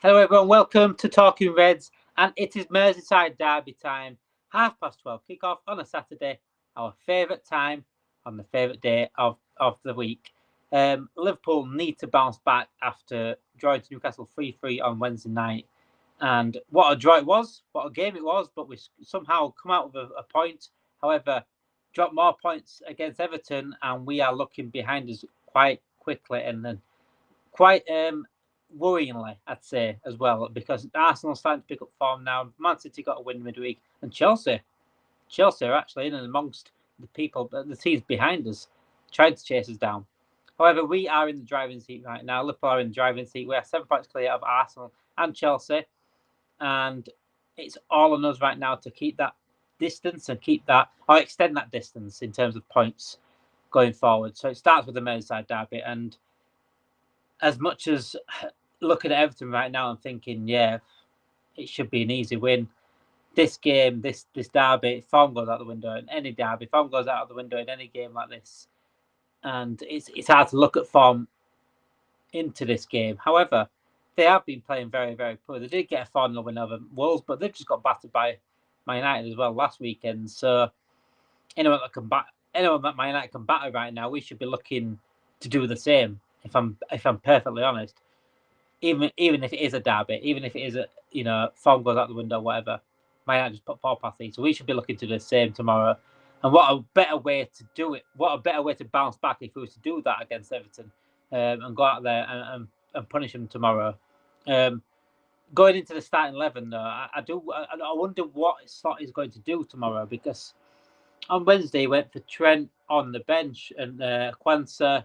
Hello everyone, welcome to Talking Reds, and it is Merseyside Derby time, 12:30 kickoff on a Saturday, our favourite time on the favourite day of the week. Liverpool need to bounce back after drawing to Newcastle 3-3 on Wednesday night, and what a draw it was, what a game it was, but we somehow come out with a point. However, dropped more points against Everton, and we are looking behind us quite quickly, and then quite worryingly, I'd say, as well, because Arsenal's starting to pick up form now. Man City got a win midweek, and Chelsea are actually in and amongst the people, the teams behind us, trying to chase us down. However, we are in the driving seat right now. Liverpool are in the driving seat. We are 7 points clear of Arsenal and Chelsea, and it's all on us right now to keep that distance and keep that, or extend that distance in terms of points going forward. So it starts with the Merseyside Derby, and as much as looking at Everton right now and thinking, yeah, it should be an easy win. This game, this derby, form goes out the window in any derby. Form goes out the window in any game like this, and it's hard to look at form into this game. However, they have been playing very, very poor. They did get a 4-0 win over Wolves, but they've just got battered by Man United as well last weekend. So anyone that Man United can batter right now, we should be looking to do the same. If I'm perfectly honest, even if it is a derby, even if it is form goes out the window, whatever, Man United just put 4 past these. So we should be looking to do the same tomorrow. And what a better way to do it! What a better way to bounce back if we were to do that against Everton, and go out there and punish them tomorrow. Um, Going into the starting 11, though, I wonder what Slot is going to do tomorrow, because on Wednesday he went for Trent on the bench and Quansah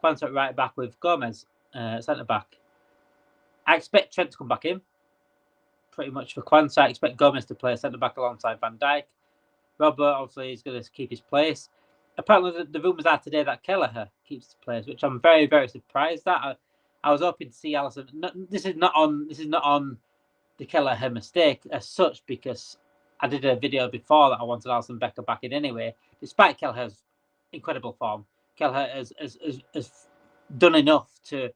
at right back with Gomez centre back. I expect Trent to come back in pretty much for Quansah. I expect Gomez to play centre back alongside Van Dijk. Robert obviously is going to keep his place. Apparently, the rumours are today that Kelleher keeps his place, which I'm very, very surprised at. I was hoping to see Alisson. This is not on the Kelleher mistake as such, because I did a video before that I wanted Alisson Becker back in anyway. Despite Kelleher's incredible form, Kelleher has done enough to,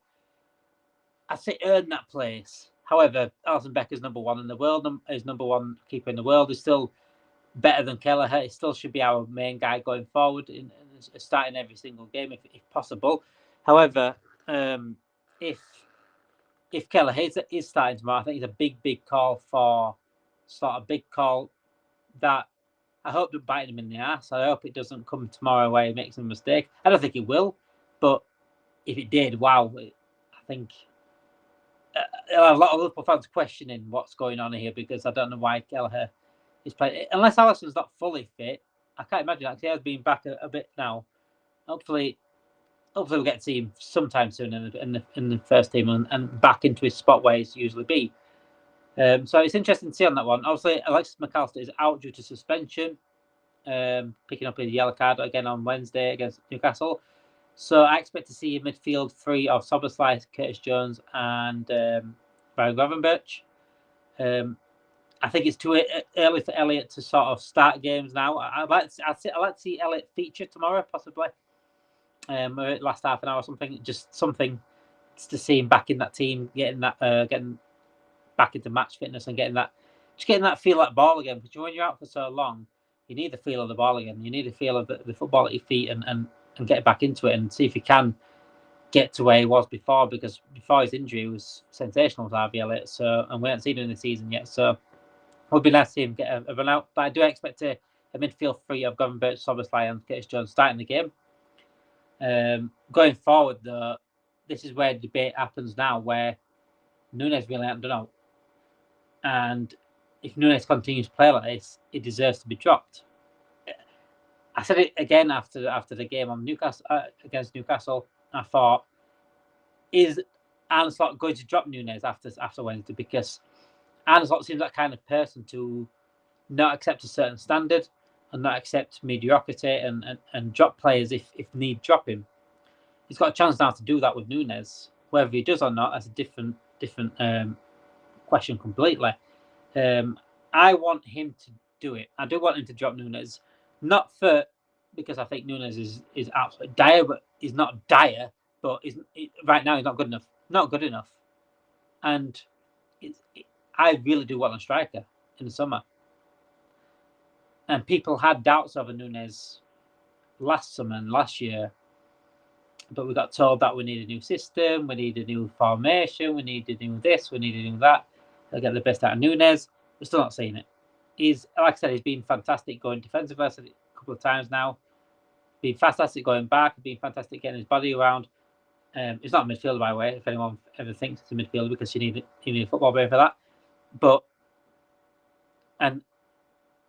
I say, earn that place. However, Alisson Becker's number one in the world, is number one keeper in the world. Is still better than Kelleher. He still should be our main guy going forward, in starting every single game if possible. However, if Kelleher is starting tomorrow, I think it's a big call for sort of big call that I hope don't bite him in the ass. I hope it doesn't come tomorrow where he makes a mistake. I don't think it will, but if it did, wow, I think a lot of Liverpool fans questioning what's going on here, because I don't know why Kelleher is playing. Unless Alisson's not fully fit, I can't imagine that. He has been back a bit now. Hopefully we'll get to see him sometime soon in the first team, and back into his spot where he's usually be. So it's interesting to see on that one. Obviously, Alexis McAllister is out due to suspension, picking up a yellow card again on Wednesday against Newcastle. So I expect to see a midfield three of Szoboszlai, Curtis Jones, and Brian Gravenberch. I think it's too early for Elliott to sort of start games now. I'd like to see Elliott feature tomorrow, possibly. Last half an hour or something, just something to see him back in that team, getting back into match fitness and getting that feel of that ball again. Because when you're out for so long, you need the feel of the ball again. You need the feel of the football at your feet, and get back into it and see if he can get to where he was before. Because before his injury, he was sensational with Harvey Elliott. So, and we haven't seen him in the season yet. So, it would be nice to see him get a run out. But I do expect a midfield three of Gravenberch, Szoboszlai, and Curtis Jones starting the game. Going forward, though, this is where the debate happens now, where Nunes really hasn't done out. And if Nunes continues to play like this, he deserves to be dropped. I said it again after the game on Newcastle against Newcastle. I thought, is Arne Slot going to drop Nunes after Wednesday? Because Arne Slot seems that kind of person to not accept a certain standard and not accept mediocrity and drop players if need drop him. He's got a chance now to do that with Nunes. Whether he does or not, that's a different question completely. I want him to do it. I do want him to drop Nunes, not because I think Nunes is absolutely dire, but he's not dire. But right now he's not good enough. Not good enough. And I really do want a striker in the summer. And people had doubts over Nunes last summer and last year, but we got told that we need a new system, we need a new formation, we need to do this, we need to do that. They'll get the best out of Nunes. We're still not seeing it. He's, like I said, he's been fantastic going defensively. I said it a couple of times now. Been fantastic going back, been fantastic getting his body around. He's not a midfielder, by the way, if anyone ever thinks it's a midfielder, because you need a football brain for that. But, and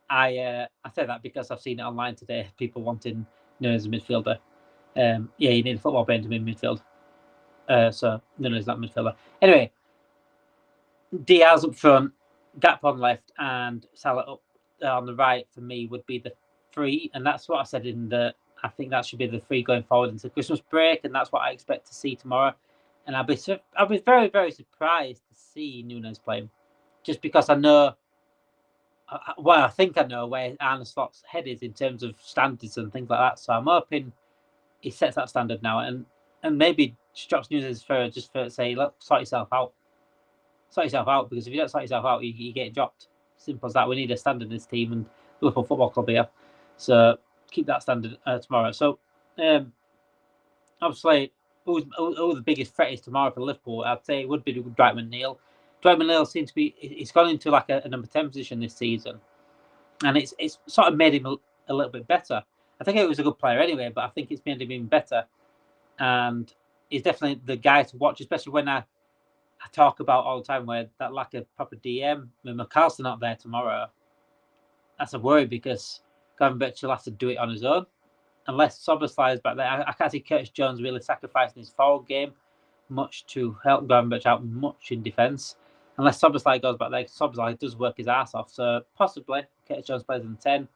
I say that because I've seen it online today, people wanting Nunes as a midfielder. Yeah, you need a football brain to be in midfield. So Nunes is not a midfielder. Anyway, Diaz up front, Gap on left, and Salah up on the right for me would be the three, and that's what I said in the. I think that should be the three going forward into Christmas break, and that's what I expect to see tomorrow. And I'll be very, very surprised to see Nunes playing, just because I know. Well, I think I know where Arne Slot's head is in terms of standards and things like that. So I'm hoping he sets that standard now, and maybe drops Nunes for just for say, look, sort yourself out. Sort yourself out, because if you don't sort yourself out, you get dropped. Simple as that. We need a standard in this team, and Liverpool Football Club here. So keep that standard tomorrow. So obviously, who the biggest threat is tomorrow for Liverpool? I'd say it would be Dwight McNeil. Dwight McNeil seems to be, he's gone into like a number 10 position this season, and it's sort of made him a little bit better. I think he was a good player anyway, but I think it's made him even better, and he's definitely the guy to watch, especially when I talk about all the time where that lack of proper DM. I mean, McAllister not there tomorrow. That's a worry, because Gravenberch will have to do it on his own. Unless Szoboszlai is back there. I can't see Curtis Jones really sacrificing his forward game much to help Gravenberch out much in defence. Unless Szoboszlai goes back there, Szoboszlai does work his ass off. So possibly Curtis Jones plays in 10.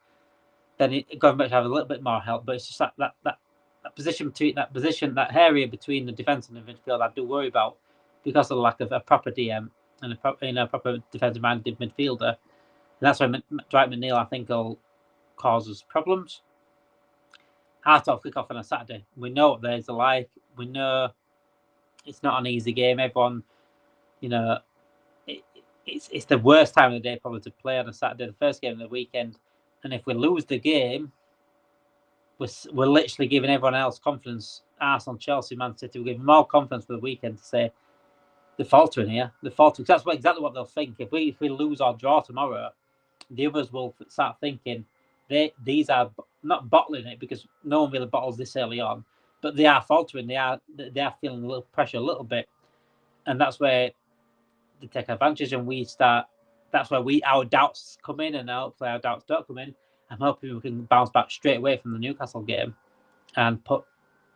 Then Gravenberch have a little bit more help. But it's just that position between that area between the defence and the midfield I do worry about, because of the lack of a proper DM and a proper defensive-minded midfielder. And that's why Dwight McNeil, I think, will cause us problems. Hard-off kick-off on a Saturday. We know what there's like. We know it's not an easy game. Everyone, it's the worst time of the day probably to play on a Saturday, the first game of the weekend. And if we lose the game, we're literally giving everyone else confidence. Arsenal, Chelsea, Man City, we're giving more confidence for the weekend to say, they're faltering here. They're faltering. That's exactly what they'll think. If we lose or draw tomorrow, the others will start thinking these are not bottling it, because no one really bottles this early on, but they are faltering. They are feeling a little pressure, a little bit, and that's where they take advantage. And we start. That's where our doubts come in, and hopefully our doubts don't come in. I'm hoping we can bounce back straight away from the Newcastle game and put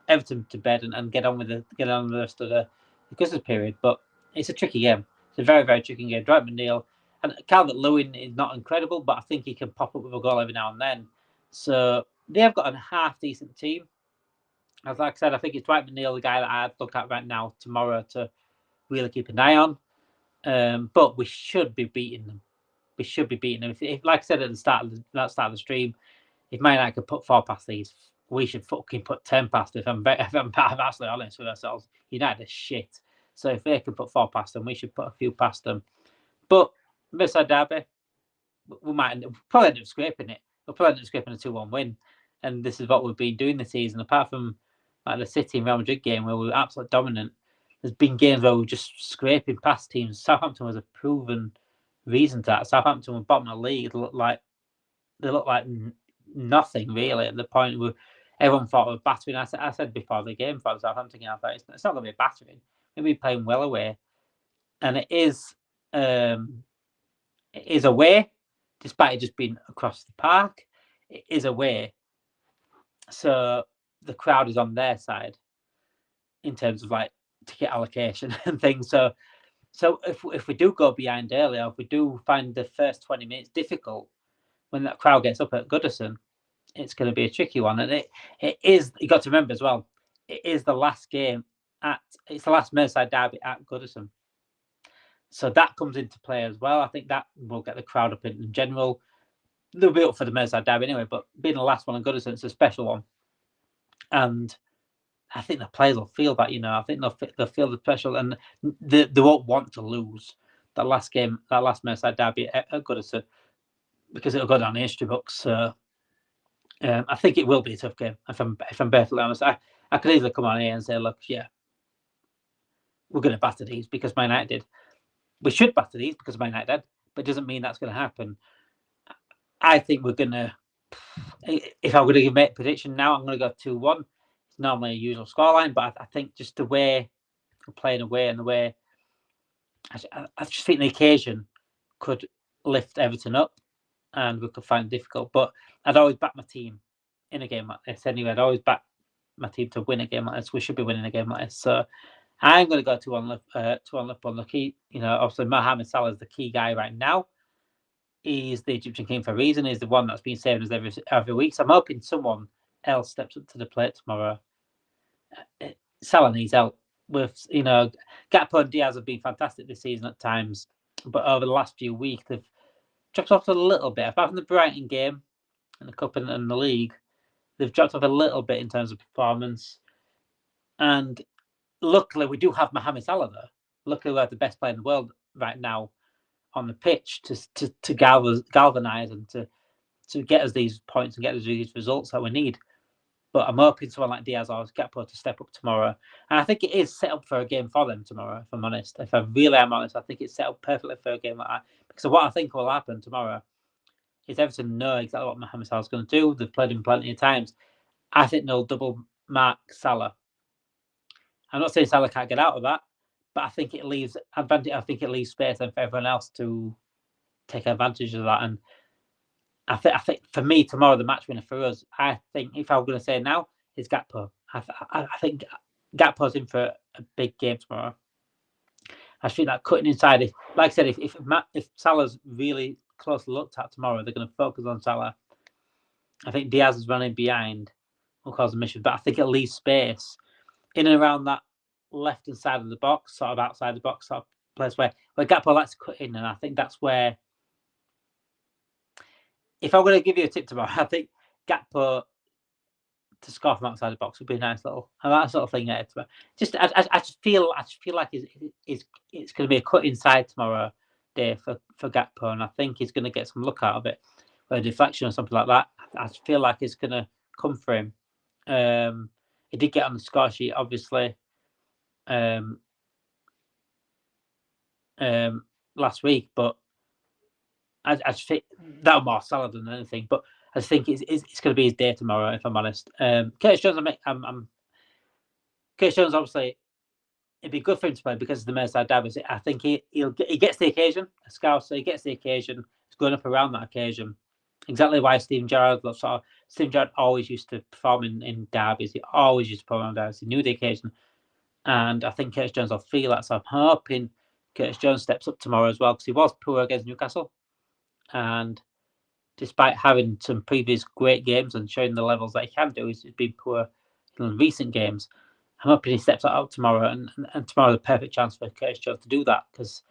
Everton to bed and get on with the rest of the Christmas period. But it's a tricky game. It's a very, very tricky game. Dwight McNeil and Calvert-Lewin is not incredible, but I think he can pop up with a goal every now and then. So they have got a half decent team. As like I said, I think it's Dwight McNeil, the guy that I'd look at right now tomorrow to really keep an eye on. But we should be beating them. We should be beating them. If like I said at the start of the stream, if Man United could put 4 past these, we should fucking put 10 past. If I'm absolutely honest with ourselves, United are shit. So if they can put 4 past them, we should put a few past them. But Merseyside Derby, we might probably end up scraping it. We'll probably end up scraping a 2-1 win. And this is what we've been doing this season. Apart from like the City and Real Madrid game where we were absolutely dominant, there's been games where we're just scraping past teams. Southampton was a proven reason to that. Southampton were bottom of the league. They look like nothing really at the point where everyone thought we were battering. I said before the game for the Southampton game, I thought it's not going to be a battering. Maybe playing well away, and it is away, despite it just being across the park. It is away, so the crowd is on their side in terms of like ticket allocation and things. So if we do go behind early, or if we do find the first 20 minutes difficult, when that crowd gets up at Goodison, it's going to be a tricky one. And it is, you got to remember as well, it is the last game it's the last Merseyside Derby at Goodison. So that comes into play as well. I think that will get the crowd up in general. They'll be up for the Merseyside Derby anyway, but being the last one at Goodison, it's a special one. And I think the players will feel that, I think they'll feel the pressure, and they won't want to lose that last game, that last Merseyside Derby at Goodison, because it'll go down the history books. So I think it will be a tough game. If I'm perfectly honest, I could easily come on here and say, look, yeah, we're going to batter these because Man United did. We should batter these because Man United did, but it doesn't mean that's going to happen. I think we're going to. If I'm going to make a prediction now, I'm going to go 2-1. It's normally a usual scoreline, but I think just the way we're playing away and the way I just think the occasion could lift Everton up, and we could find it difficult. But I'd always back my team in a game like this. Anyway, I'd always back my team to win a game like this. We should be winning a game like this. So I'm going to go 2-1 Liverpool. The key, obviously Mohamed Salah is the key guy right now. He's the Egyptian king for a reason. He's the one that's been saving us every week. So I'm hoping someone else steps up to the plate tomorrow. Salah needs help. With Gakpo and Diaz have been fantastic this season at times, but over the last few weeks they've dropped off a little bit. Apart from the Brighton game and the cup and the league, they've dropped off a little bit in terms of performance. And luckily, we do have Mohamed Salah there. Luckily, we have the best player in the world right now on the pitch to galvanise and to get us these points and get us these results that we need. But I'm hoping someone like Diaz or Gakpo to step up tomorrow. And I think it is set up for a game for them tomorrow, if I'm honest. If I really am honest, I think it's set up perfectly for a game like that. Because what I think will happen tomorrow is Everton know exactly what Mohamed Salah's going to do. They've played him plenty of times. I think they'll double mark Salah. I'm not saying Salah can't get out of that, but I think it leaves advantage. I think it leaves space for everyone else to take advantage of that. And I think for me tomorrow, the match winner for us, I think if I were going to say now, is Gakpo. I think Gakpo's in for a big game tomorrow. I think that cutting inside, like I said, if Salah's really closely looked at tomorrow, they're going to focus on Salah. I think Diaz is running behind will cause a mission, but I think it'll leave space in and around that left-hand side of the box, sort of outside the box, sort of place where Gakpo likes to cut in, and I think that's where. If I'm going to give you a tip tomorrow, I think Gakpo to score from outside the box would be a nice little, and that sort of thing. I just feel like it's going to be a cut inside tomorrow day for Gakpo, and I think he's going to get some luck out of it, a deflection or something like that. I just feel like it's going to come for him. He did get on the score sheet, obviously, last week, but I just think that'll more Salah than anything. But I think it's going to be his day tomorrow, if I'm honest. Curtis Jones, Curtis Jones, obviously, it'd be good for him to play because of the Merseyside Derby. I think he gets the occasion, a scout, so he gets the occasion. He's going up around that occasion. Exactly why Steven Gerrard always used to perform in derbies. He always used to perform in derbies. He knew the occasion. And I think Curtis Jones will feel that. So I'm hoping Curtis Jones steps up tomorrow as well, because he was poor against Newcastle. And despite having some previous great games and showing the levels that he can do, he's been poor in recent games. I'm hoping he steps out tomorrow, and tomorrow's a perfect chance for Curtis Jones to do that, because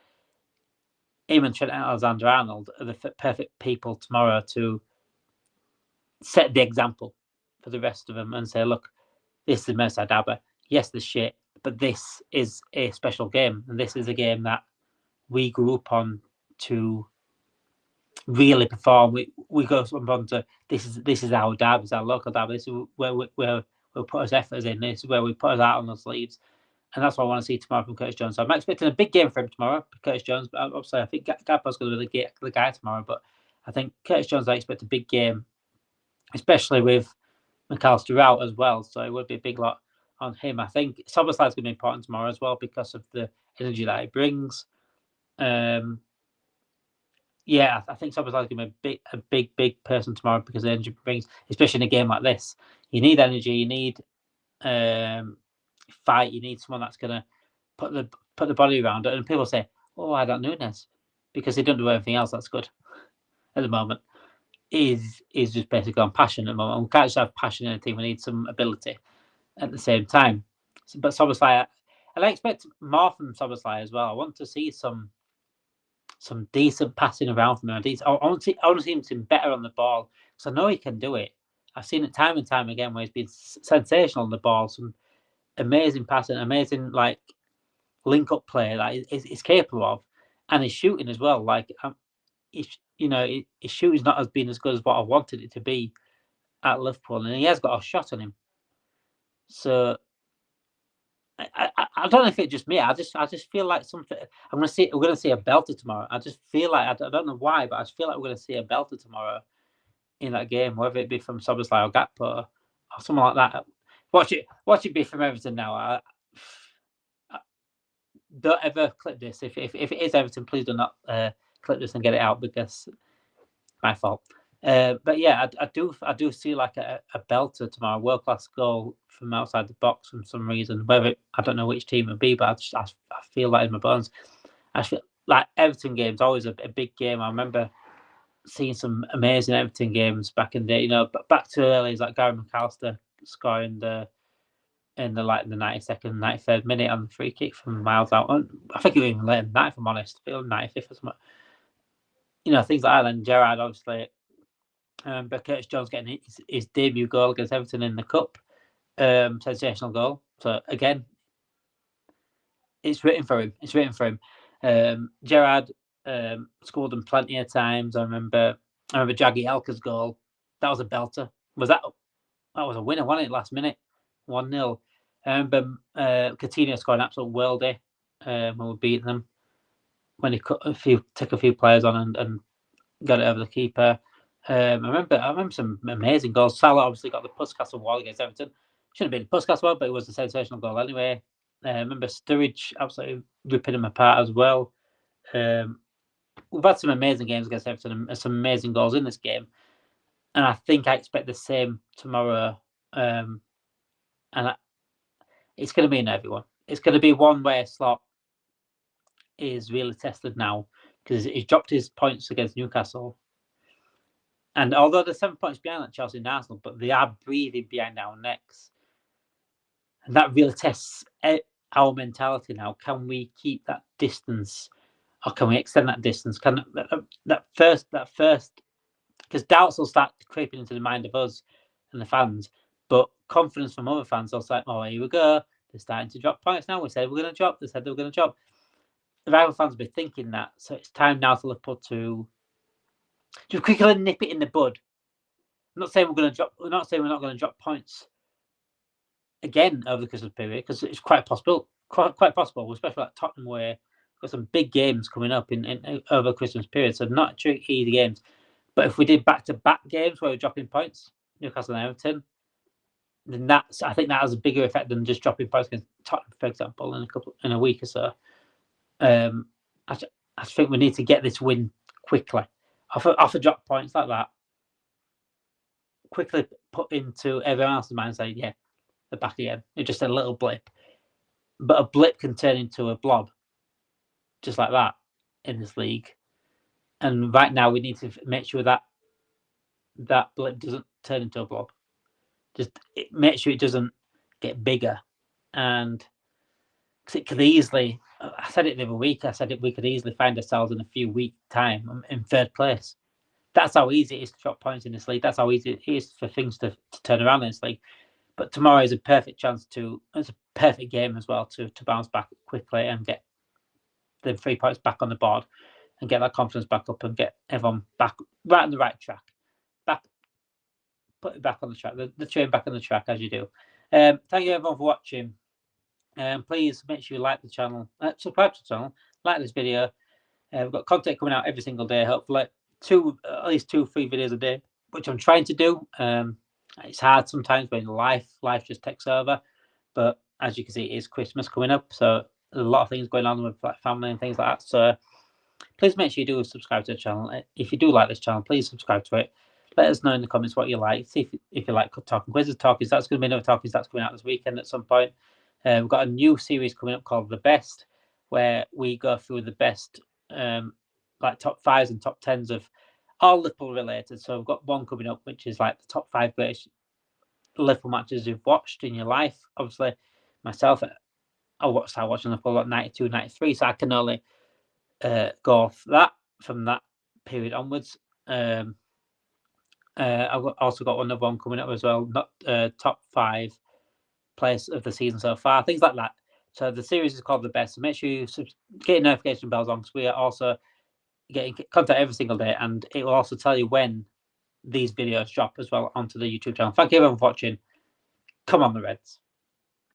him and Trent Alexander-Arnold are the perfect people tomorrow to set the example for the rest of them and say, look, this is the Merseyside Derby. Yes, there's shit, but this is a special game, and this is a game that we grew up on to really perform. We go on to this is our derby, it's our local derby. This is where we'll put our efforts in. This is where we put our heart on our sleeves, and that's what I want to see tomorrow from Curtis Jones. So I'm expecting a big game for him tomorrow, Curtis Jones. But obviously, I think Gakpo's going to be the guy tomorrow. But I think Curtis Jones, I expect a big game, especially with McAllister out as well. So it would be a big lot on him. I think Szoboszlai's going to be important tomorrow as well because of the energy that he brings. Yeah, I think Szoboszlai's going to be a big person tomorrow because the energy brings, especially in a game like this. You need energy, you need fight, you need someone that's going to put the body around it. And people say, "Oh, I don't know Nunes," because they don't do anything else that's good at the moment. Is just basically on passion at the moment. We can't just have passion in a team. We need some ability at the same time. But Szoboszlai, and I expect more from Szoboszlai as well. I want to see some decent passing around from him. I want to see him better on the ball, because I know he can do it. I've seen it time and time again where he's been sensational on the ball. Some amazing passing, amazing like link up play that he's capable of, and his shooting as well. Like his shooting's not as been as good as what I wanted it to be at Liverpool, and he has got a shot on him. So I don't know if it's just me. I just feel like something. We're gonna see a belter tomorrow. I just feel like I don't know why, but I just feel like we're gonna see a belter tomorrow in that game, whether it be from Szoboszlai or Gakpo or something like that. Watch it be from Everton now. I don't ever clip this. If it is Everton, please do not clip this and get it out because my fault. But yeah, I do see like a belter tomorrow, world class goal from outside the box for some reason. Whether I don't know which team it would be, but I feel like in my bones. I feel like Everton games always a big game. I remember seeing some amazing Everton games back in the day. But back to early, like Gary McAllister scoring in the 92nd, 93rd minute on the free kick from miles out. I think it was even later than that, if I'm honest. I feel 95th or something. Things like that. And Gerrard, obviously, but Curtis Jones getting his debut goal against Everton in the Cup. Sensational goal. So, again, it's written for him. Gerrard scored them plenty of times. I remember Jagielka's goal. That was a belter. That was a winner, wasn't it? Last minute, 1-0. I remember Coutinho scored an absolute worldie when we beat them. When he took a few players on and got it over the keeper. I remember some amazing goals. Salah obviously got the Puskas Award against Everton. Shouldn't have been the Puskas Award, but it was a sensational goal anyway. I remember Sturridge absolutely ripping him apart as well. We've had some amazing games against Everton and some amazing goals in this game. And I think I expect the same tomorrow. And it's going to be an everyone. It's going to be one where Slot is really tested now because he's dropped his points against Newcastle. And although they're 7 points behind like Chelsea and Arsenal, but they are breathing behind our necks. And that really tests our mentality now. Can we keep that distance or can we extend that distance? Can that first, because doubts will start creeping into the mind of us and the fans, but confidence from other fans will say, oh, here we go. They're starting to drop points now. We said we're going to drop. They said they were going to drop. The rival fans will be thinking that. So it's time now for Liverpool to just quickly nip it in the bud. I'm not saying we're going to drop. We're not saying we're not going to drop points again over the Christmas period because it's quite possible. Quite possible, especially like Tottenham, where we've got some big games coming up in over the Christmas period. So not easy games. But if we did back-to-back games where we're dropping points, Newcastle and Everton, then I think that has a bigger effect than just dropping points against Tottenham, for example, in a week or so. I think we need to get this win quickly. Off a drop points like that, quickly put into everyone else's mind and say, yeah, they're back again. It's just a little blip. But a blip can turn into a blob, just like that, in this league. And right now, we need to make sure that blip doesn't turn into a blob. Just make sure it doesn't get bigger. And because it could easily, I said it the other week, we could easily find ourselves in a few weeks' time in third place. That's how easy it is to drop points in this league. That's how easy it is for things to turn around in this league. But tomorrow is a perfect chance it's a perfect game as well to bounce back quickly and get the 3 points back on the board and get that confidence back up and get everyone back right on the right track. Put it back on the track, the train back on the track as you do. Thank you everyone for watching. Please make sure you like the channel, subscribe to the channel, like this video. We've got content coming out every single day, hopefully at least 2-3 videos a day, which I'm trying to do. It's hard sometimes when life just takes over, but as you can see, it is Christmas coming up, so there's a lot of things going on with like family and things like that. So please make sure you do subscribe to the channel. If you do like this channel, please subscribe to it. Let us know in the comments what you like. See if you like talking quizzes, talkies. That's going to be another talkies that's coming out this weekend at some point. We've got a new series coming up called The Best, where we go through the best like top 5s and top 10s of all Liverpool related. So we've got one coming up, which is like the top 5 greatest Liverpool matches you've watched in your life. Obviously, myself, I started watching Liverpool like 92, 93, so I can only go off that from that period onwards. I've also got another one coming up as well, not top 5 players of the season so far, things like that. So the series is called The Best. So make sure you get your notification bells on, because we are also getting content every single day, and it will also tell you when these videos drop as well onto the YouTube channel. Thank you everyone for watching. Come on, the Reds.